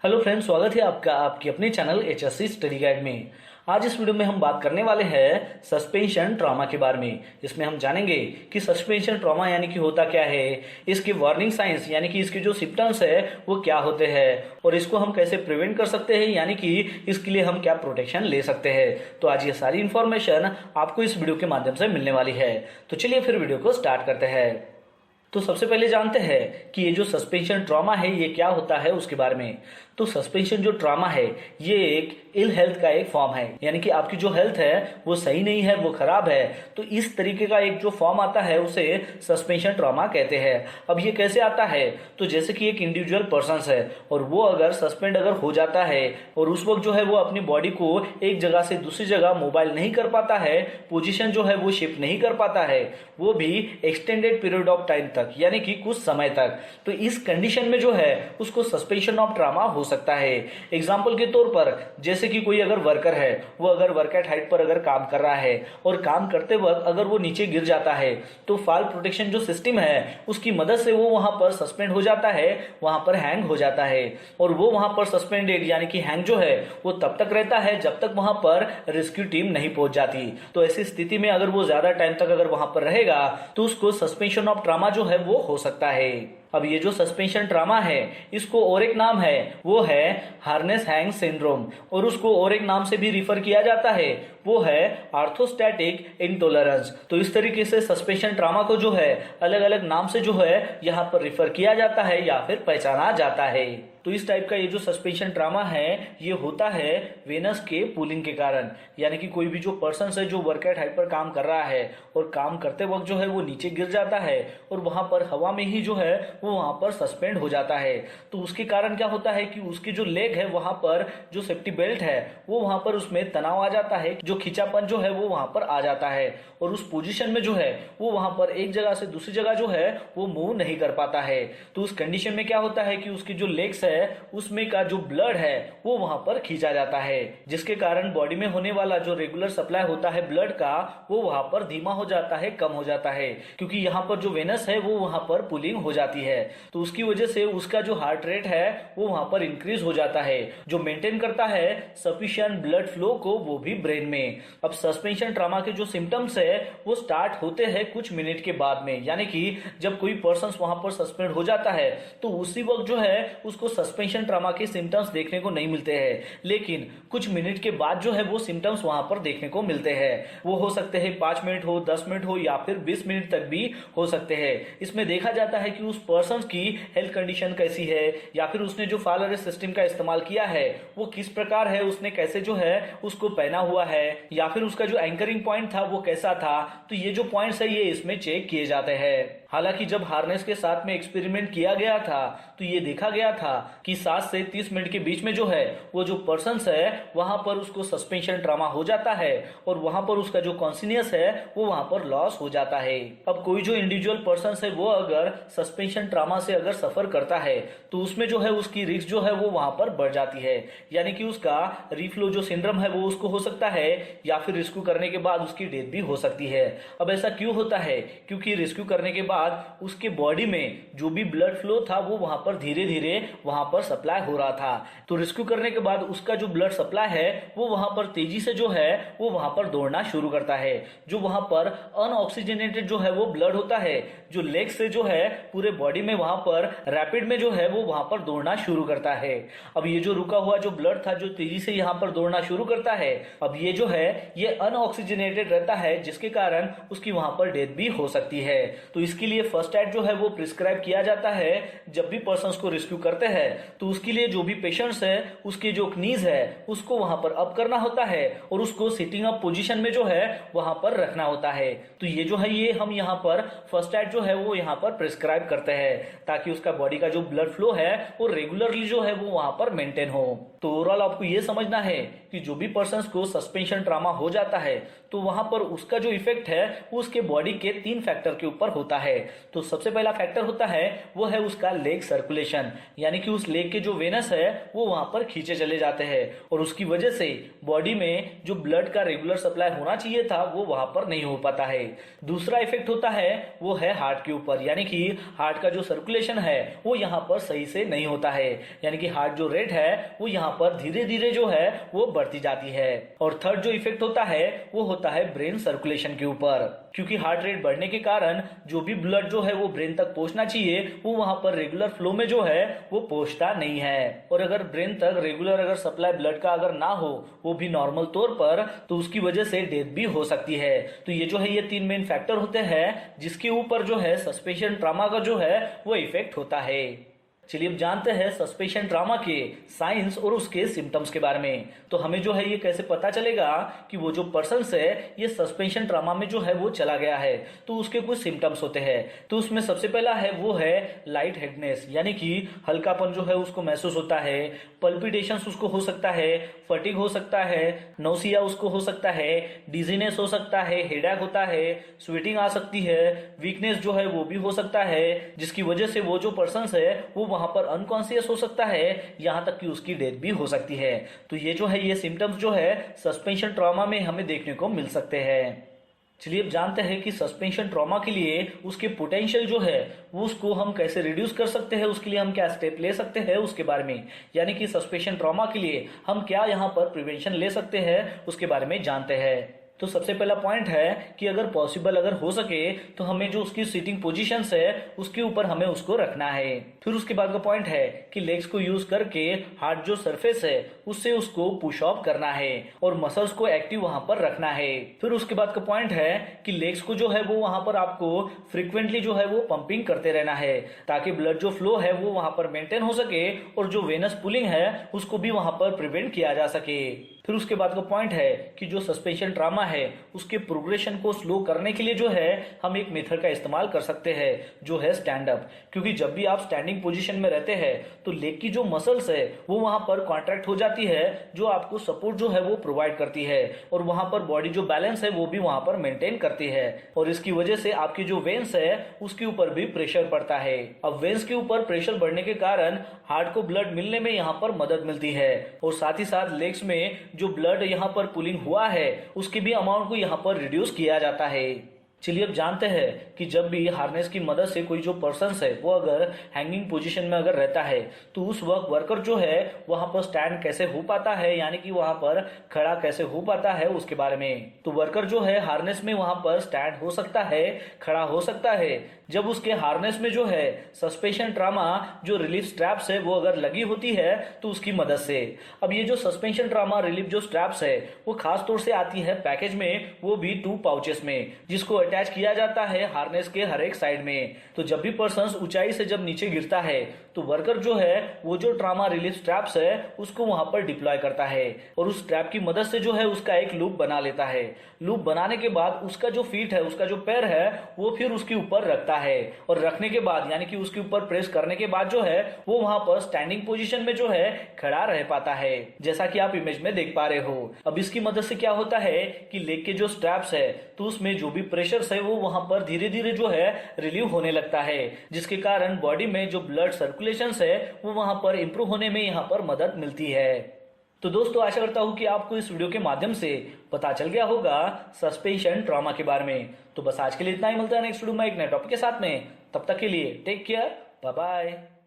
Hello friends, स्वागत है आपका आपके अपने चैनल HSC स्टडी गाइड में। आज इस वीडियो में हम बात करने वाले हैं सस्पेंशन ट्रॉमा के बारे में। इसमें हम जानेंगे कि सस्पेंशन ट्रॉमा यानी कि होता क्या है, इसके वार्निंग साइंस यानी कि इसके जो सिम्टम्स है वो क्या होते हैं और इसको हम कैसे प्रिवेंट कर सकते हैं, यानी कि इसके लिए हम क्या प्रोटेक्शन ले सकते हैं। तो आज ये सारी इन्फॉर्मेशन आपको इस वीडियो के माध्यम से मिलने वाली है। तो चलिए फिर वीडियो को स्टार्ट करते हैं। तो सबसे पहले जानते हैं कि ये जो सस्पेंशन ट्रॉमा है ये क्या होता है उसके बारे में। तो सस्पेंशन जो ट्रॉमा है ये एक इल हेल्थ का एक फॉर्म है, यानी कि आपकी जो हेल्थ है वो सही नहीं है, वो खराब है। तो इस तरीके का एक जो फॉर्म आता है उसे सस्पेंशन ट्रॉमा कहते हैं। अब ये कैसे आता है, तो जैसे कि एक इंडिविजुअल पर्सन है और वो अगर सस्पेंड अगर हो जाता है और उस वक्त जो है वो अपनी बॉडी को एक जगह से दूसरी जगह मोबाइल नहीं कर पाता है, पोजीशन जो है वो शिफ्ट नहीं कर पाता है, वो भी एक्सटेंडेड पीरियड ऑफ टाइम तक, यानी कि कुछ समय तक। तो इस कंडीशन में जो है उसको सस्पेंशन ऑफ ट्रॉमा हो सकता है। एग्जाम्पल के तौर पर जैसे कि कोई अगर वर्कर है, वो अगर वर्क एट हाइट पर अगर काम कर रहा है और काम करते वक्त अगर वो नीचे गिर जाता है तो फॉल प्रोटेक्शन जो सिस्टम है उसकी मदद से वो वहां पर सस्पेंड हो जाता है, वहां पर हैंग हो जाता है। और वो वहां पर सस्पेंडेड यानी कि हैंग जो है वो तब तक रहता है जब तक वहां पर रेस्क्यू टीम नहीं पहुंच जाती। तो ऐसी स्थिति में अगर वो ज्यादा टाइम तक अगर वहां पर रहेगा तो उसको सस्पेंशन ऑफ ट्रॉमा जो है वो हो सकता है। अब ये जो सस्पेंशन ट्रॉमा है इसको और एक नाम है, वो है हार्नेस हैंग सिंड्रोम, और उसको और एक नाम से भी रिफर किया जाता है, वो है ऑर्थोस्टैटिक इंटॉलरेंस। तो इस तरीके से सस्पेंशन ट्रॉमा को जो है अलग अलग नाम से जो है यहाँ पर रिफर किया जाता है या फिर पहचाना जाता है। तो इस टाइप का ये जो सस्पेंशन ट्रॉमा है ये होता है वेनस के पुलिंग के कारण, यानी कि कोई भी जो पर्सन है जो वर्क एट हाइट पर काम कर रहा है और काम करते वक्त जो है वो नीचे गिर जाता है और वहां पर हवा में ही जो है वो वहां पर सस्पेंड हो जाता है। तो उसके कारण क्या होता है कि उसकी जो लेग है वहां पर जो सेफ्टी बेल्ट है वो वहां पर उसमें तनाव आ जाता है, जो खिंचापन जो है वो वहां पर आ जाता है और उस पोजीशन में जो है वो वहां पर एक जगह से दूसरी जगह जो है वो मूव नहीं कर पाता है। तो उस कंडीशन में क्या होता है कि उसकी जो लेग्स है उसमें का जो ब्लड है वो वहां पर खींचा जाता है, जिसके कारण बॉडी में होने वाला जो रेगुलर सप्लाई होता है ब्लड का वो वहां पर धीमा हो जाता है, कम हो जाता है, क्योंकि यहाँ पर जो वेनस है वो वहां पर पुलिंग हो जाती है। तो उसकी वजह से उसका जो हार्ट रेट है वो वहां पर इंक्रीज हो जाता है, जो मेंटेन करता है सफिशिएंट ब्लड फ्लो को, वो भी ब्रेन में। अब सस्पेंशन ट्रॉमा के जो सिम्टम्स है वो स्टार्ट होते हैं कुछ मिनट के बाद में, यानी कि जब कोई पर्सन वहां पर सस्पेंड हो जाता है तो उसी वक्त जो है उसको सस्पेंशन ट्रॉमा के सिम्टम्स देखने को नहीं मिलते हैं, लेकिन कुछ मिनट के बाद जो है वो सिम्टम्स वहां पर देखने को मिलते हैं। वो हो सकते हैं 5 मिनट हो, 10 मिनट हो या फिर 20 मिनट तक भी हो सकते हैं। इसमें देखा जाता है कि उस पर्सन की हेल्थ कंडीशन कैसी है या फिर उसने जो फॉल अरेस्ट सिस्टम का इस्तेमाल किया है वो किस प्रकार है, उसने कैसे जो है उसको पहना हुआ है या फिर उसका जो एंकरिंग पॉइंट था वो कैसा था। तो ये जो पॉइंट्स है ये इसमें चेक किए जाते हैं। हालांकि जब हार्नेस के साथ में एक्सपेरिमेंट किया गया था तो ये देखा गया था कि 7 से 30 मिनट के बीच में जो है वो जो पर्सन है वहां पर उसको सस्पेंशन ट्रॉमा हो जाता है और वहां पर उसका जो कॉन्शियसनेस है वो वहां पर लॉस हो जाता है। अब कोई जो इंडिविजुअल पर्सन है वो अगर सस्पेंशन ट्रॉमा से अगर सफर करता है तो उसमें जो है उसकी रिस्क जो है वो वहां पर बढ़ जाती है, यानी कि उसका रिफ्लो जो सिंड्रोम है वो उसको हो सकता है या फिर रेस्क्यू करने के बाद उसकी डेथ भी हो सकती है। अब ऐसा क्यों होता है, क्योंकि रेस्क्यू करने के बाद उसके बॉडी में जो भी ब्लड फ्लो था वो वहां पर धीरे धीरे वहां पर सप्लाई हो रहा था। तो रेस्क्यू करने के बाद उसका जो ब्लड सप्लाई है वो वहां पर तेजी से जो है वो वहां पर दौड़ना शुरू करता है। जो वहां पर अनऑक्सीजनेटेड जो है वो ब्लड होता है जो लेग से जो है पूरे बॉडी में वहां पर रैपिड में जो है वो वहां पर दौड़ना शुरू करता है। अब ये जो रुका हुआ जो ब्लड था जो तेजी से यहाँ पर दौड़ना शुरू करता है, अब ये जो है ये अनऑक्सीजनेटेड रहता है, जिसके कारण उसकी वहां पर डेथ भी हो सकती है। तो इसके लिए फर्स्ट एड जो है वो प्रिस्क्राइब किया जाता है। जब भी पर्सन्स को रेस्क्यू करते हैं तो उसके लिए जो भी पेशेंट्स है उसके जो नीज है उसको वहां पर अप करना होता है और उसको सिटिंग अप पोजीशन में जो है वहां पर रखना होता है। तो ये जो है ये हम यहाँ पर फर्स्ट एड जो है वो यहाँ पर प्रिस्क्राइब करते हैं ताकि उसका बॉडी का जो ब्लड फ्लो है वो रेगुलरली जो है वो वहां पर मेंटेन हो। तो ओवरऑल आपको ये समझना है कि जो भी पर्सन्स को सस्पेंशन ट्रॉमा हो जाता है तो वहां पर उसका जो इफेक्ट है वो उसके बॉडी के 3 फैक्टर के ऊपर होता है। तो सबसे पहला फैक्टर होता है वो है उसका लेग सर्कुलेशन, यानी कि उस लेग के जो वेनस है वो वहां पर खींचे चले जाते हैं और उसकी वजह से बॉडी में जो ब्लड का रेगुलर सप्लाई होना चाहिए था वो वहां पर नहीं हो पाता है। दूसरा इफेक्ट होता है वो है हार्ट के ऊपर, यानी कि हार्ट का जो सर्कुलेशन है वो यहाँ पर सही से नहीं होता है, यानी कि हार्ट जो रेट है वो यहाँ पर धीरे धीरे जो है वो बढ़ती जाती है। और थर्ड जो इफेक्ट होता है वो होता है ब्रेन सर्कुलेशन के ऊपर, क्योंकि हार्ट रेट बढ़ने के कारण जो भी ब्लड जो है वो ब्रेन तक पहुंचना चाहिए वो वहां पर रेगुलर फ्लो में जो है वो पहुंचता नहीं है। और अगर ब्रेन तक रेगुलर अगर सप्लाई ब्लड का अगर ना हो वो भी नॉर्मल तौर पर, तो उसकी वजह से डेथ भी हो सकती है। तो ये जो है ये 3 मेन फैक्टर होते हैं जिसके ऊपर जो है सस्पेंशन ट्रॉमा का जो है वो इफेक्ट होता है। चलिए अब जानते हैं सस्पेंशन ट्रॉमा के साइंस और उसके सिम्टम्स के बारे में। तो हमें जो है ये कैसे पता चलेगा कि वो जो पर्सन है ये सस्पेंशन ट्रॉमा में जो है वो चला गया है, तो उसके कुछ सिम्टम्स होते हैं। तो उसमें सबसे पहला है वो है लाइट हेडनेस, यानी कि हल्कापन जो है उसको महसूस होता है, पल्पिटेशंस उसको हो सकता है, फटीग हो सकता है, नौसिया उसको हो सकता है, डिजीनेस हो सकता है, हेडेक होता है, स्वेटिंग आ सकती है, वीकनेस जो है वो भी हो सकता है, जिसकी वजह से वो जो पर्सन है वो वहां पर अनकॉन्शियस हो सकता है, यहां तक कि उसकी डेथ भी हो सकती है। तो ये जो है ये सिम्टम्स जो है सस्पेंशन ट्रॉमा में हमें देखने को मिल सकते हैं। चलिए अब जानते हैं कि सस्पेंशन ट्रॉमा के लिए उसके पोटेंशियल जो है वो उसको हम कैसे रिड्यूस कर सकते हैं, उसके लिए हम क्या स्टेप ले सकते हैं उसके बारे में, यानी कि सस्पेंशन ट्रॉमा के लिए हम क्या यहाँ पर प्रिवेंशन ले सकते हैं उसके बारे में जानते हैं। तो सबसे पहला पॉइंट है कि अगर पॉसिबल अगर हो सके तो हमें जो उसकी सीटिंग पोजीशन है उसके ऊपर हमें उसको रखना है। फिर उसके बाद का पॉइंट है कि लेग्स को यूज करके हार्ट जो सरफेस है उससे उसको पुश ऑफ करना है और मसल्स को एक्टिव वहां पर रखना है। फिर उसके बाद का पॉइंट है कि लेग्स को जो है वो वहां पर आपको फ्रिक्वेंटली जो है वो पंपिंग करते रहना है ताकि ब्लड जो फ्लो है वो वहां पर मेंटेन हो सके और जो वेनस पुलिंग है उसको भी वहां पर प्रिवेंट किया जा सके। फिर उसके बाद का पॉइंट है कि जो सस्पेंशन ट्रॉमा है उसके प्रोग्रेशन को स्लो करने के लिए जो है हम एक मेथड का इस्तेमाल कर सकते हैं जो है स्टैंड अप, क्योंकि जब भी आप स्टैंडिंग पोजीशन में रहते हैं तो लेग की जो मसल्स है वो वहां पर कॉन्ट्रैक्ट हो जाती है जो आपको सपोर्ट जो है वो प्रोवाइड करती है और वहां पर बॉडी जो बैलेंस है वो भी वहां पर मेंटेन करती है और इसकी वजह से आपकी जो वेन्स है उसके ऊपर भी प्रेशर पड़ता है। अब वेन्स के ऊपर प्रेशर बढ़ने के कारण हार्ट को ब्लड मिलने में यहाँ पर मदद मिलती है और साथ ही साथ लेग्स में जो ब्लड यहाँ पर पुलिंग हुआ है उसके भी अमाउंट को यहाँ पर रिड्यूस किया जाता है। चलिए अब जानते हैं कि जब भी हार्नेस की मदद से कोई जो पर्सन है वो अगर हैंगिंग पोजीशन में अगर रहता है तो उस वक्त वर्कर जो है वहां पर स्टैंड कैसे हो पाता है, यानी कि वहां पर खड़ा कैसे हो पाता है उसके बारे में। तो वर्कर जो है हार्नेस में वहां पर स्टैंड हो सकता है, खड़ा हो सकता है जब उसके हार्नेस में जो है सस्पेंशन ट्रॉमा जो रिलीफ स्ट्रैप्स है वो अगर लगी होती है तो उसकी मदद से। अब ये जो सस्पेंशन ट्रॉमा रिलीफ जो स्ट्रैप्स है वो खास तौर से आती है पैकेज में, वो भी 2 पाउचेस में, जिसको अटैच किया जाता है हार्नेस के हर एक साइड में। तो जब भी पर्सन ऊंचाई से जब नीचे गिरता है तो वर्कर जो है वो जो ट्रॉमा रिलीफ स्ट्रैप्स है उसको वहां पर डिप्लॉय करता है और उस स्ट्रैप की मदद से जो है उसका एक लूप बना लेता है। लूप बनाने के बाद उसका जो फीट है, उसका जो पैर है वो फिर उसके ऊपर रखता है और रखने के बाद यानी कि उसके ऊपर प्रेस करने के बाद जो है वो वहां पर स्टैंडिंग पोजीशन में जो है खड़ा रह पाता है, जैसा कि आप इमेज में देख पा रहे हो। अब इसकी मदद से क्या होता है कि लेग के जो स्ट्रैप्स है तो उसमें जो भी प्रेशर है वो वहां पर धीरे धीरे जो है रिलीव होने लगता है, जिसके कारण बॉडी में जो ब्लड सर्कुलेशन है वो वहां पर इंप्रूव होने में यहाँ पर मदद मिलती है। तो दोस्तों आशा करता हूं कि आपको इस वीडियो के माध्यम से पता चल गया होगा सस्पेंशन ट्रॉमा के बारे में। तो बस आज के लिए इतना ही, मिलता है नेक्स्ट वीडियो में एक नए टॉपिक के साथ में। तब तक के लिए टेक केयर, बाय बाय।